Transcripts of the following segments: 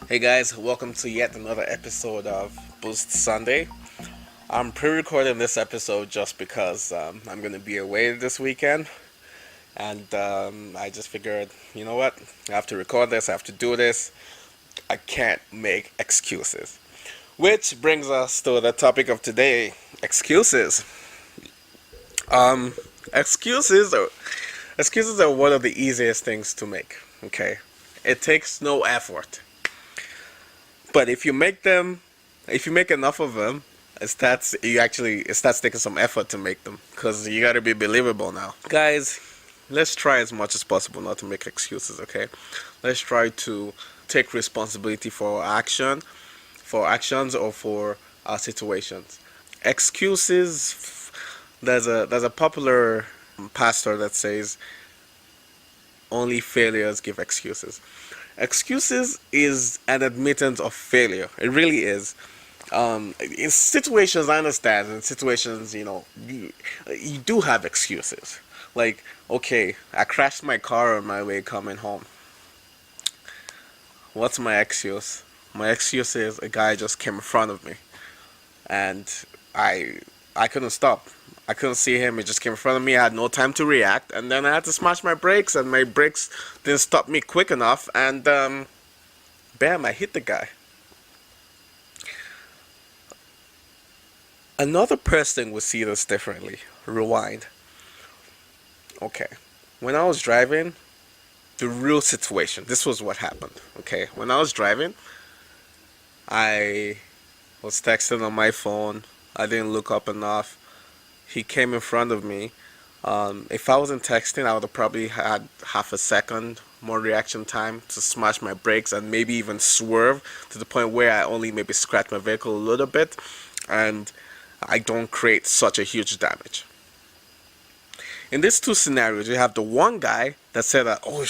Hey guys, welcome to yet another episode of Boost Sunday. I'm pre-recording this episode just because I'm gonna be away this weekend, and I just figured, you know what, I have to record this, I have to do this. I can't make excuses. Which brings us to the topic of today: excuses. Um, excuses are excuses are one of the easiest things to make. Okay, it takes no effort. But if you make enough of them, it starts taking some effort to make them because you got to be believable now, guys. Let's try as much as possible not to make excuses. Okay, let's try to take responsibility for our for actions, or for our situations. Excuses. There's a popular pastor that says only failures give excuses. Excuses is an admittance of failure. It really is. In situations, I understand. In situations, you do have excuses. Like, okay, I crashed my car on my way coming home. What's my excuse? My excuse is a guy just came in front of me, and I I couldn't stop. I couldn't see him. He just came in front of me. I had no time to react, and then I had to smash my brakes, and my brakes didn't stop me quick enough, and bam, I hit the guy. Another person would see this differently. Rewind. Okay. When I was driving, the real situation, this was what happened. Okay. When I was driving, I was texting on my phone. I didn't look up enough. He came in front of me. If I wasn't texting, I would have probably had half a second more reaction time to smash my brakes and maybe even swerve to the point where I only maybe scratch my vehicle a little bit, and I don't create such a huge damage. In these two scenarios, you have the one guy that said that, oh,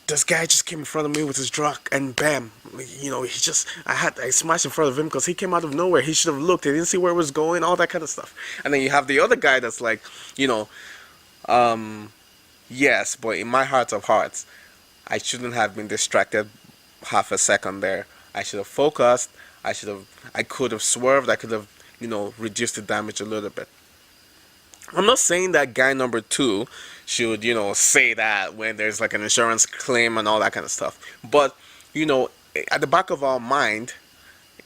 this guy just came in front of me with his truck, and bam, I smashed in front of him because he came out of nowhere. He should have looked. He didn't see where it was going, all that kind of stuff. And then you have the other guy that's like, you know, um, yes, but in my heart of hearts, I shouldn't have been distracted half a second there. I should have focused. I could have swerved. I could have, reduced the damage a little bit. I'm not saying that guy number two should, say that when there's like an insurance claim and all that kind of stuff. But, you know, at the back of our mind,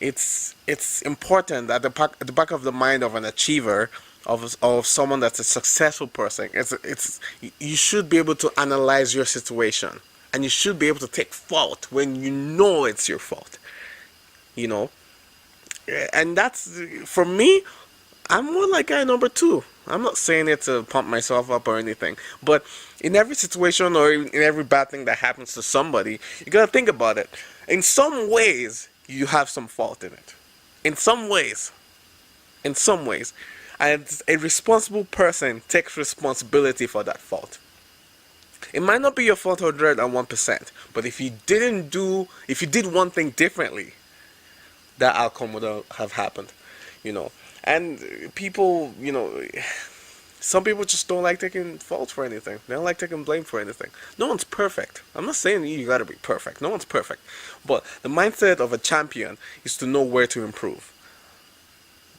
it's important at the back of the mind of an achiever, of someone that's a successful person. It's you should be able to analyze your situation, and you should be able to take fault when you know it's your fault. You know, and that's for me. I'm more like guy number two. I'm not saying it to pump myself up or anything, but in every situation or in every bad thing that happens to somebody, you gotta think about it. In some ways, you have some fault in it. In some ways, in some ways, and a responsible person takes responsibility for that fault. It might not be your fault 101%, but if you did one thing differently, that outcome would have happened. You know, and people, some people just don't like taking fault for anything. They don't like taking blame for anything. No one's perfect. I'm not saying you gotta be perfect. No one's perfect. But the mindset of a champion is to know where to improve.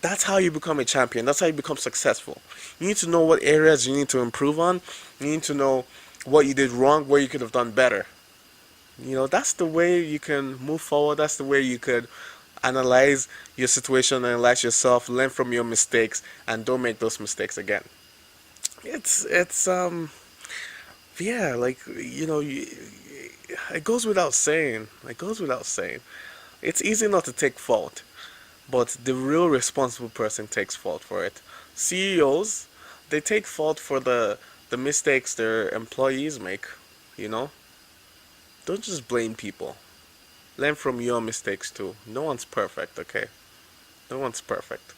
That's how you become a champion. That's how you become successful. You need to know what areas you need to improve on. You need to know what you did wrong, where you could have done better. That's the way you can move forward. That's the way you could analyze your situation, analyze yourself, learn from your mistakes, and don't make those mistakes again. It's yeah, like it goes without saying. It goes without saying. It's easy not to take fault, but the real responsible person takes fault for it. CEOs, they take fault for the mistakes their employees make. You know, don't just blame people. Learn from your mistakes too. No one's perfect, okay? No one's perfect.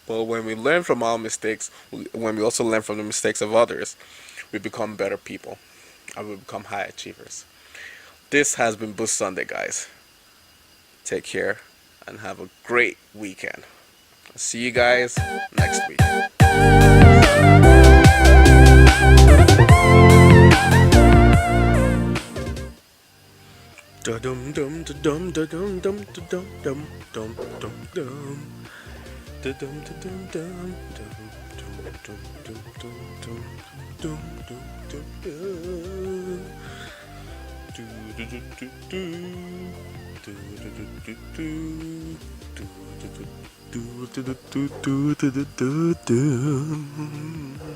But when we learn from our mistakes, when we also learn from the mistakes of others, we become better people and we become high achievers. This has been Boost Sunday, guys. Take care and have a great weekend. See you guys next week. dum dum dum dum dum dum dum dum dum dum dum. Da dum da dum dum dum dum dum dum dum dum dum dum dum. Do do do do do. Do do do do do. Do do do do do do do do do do.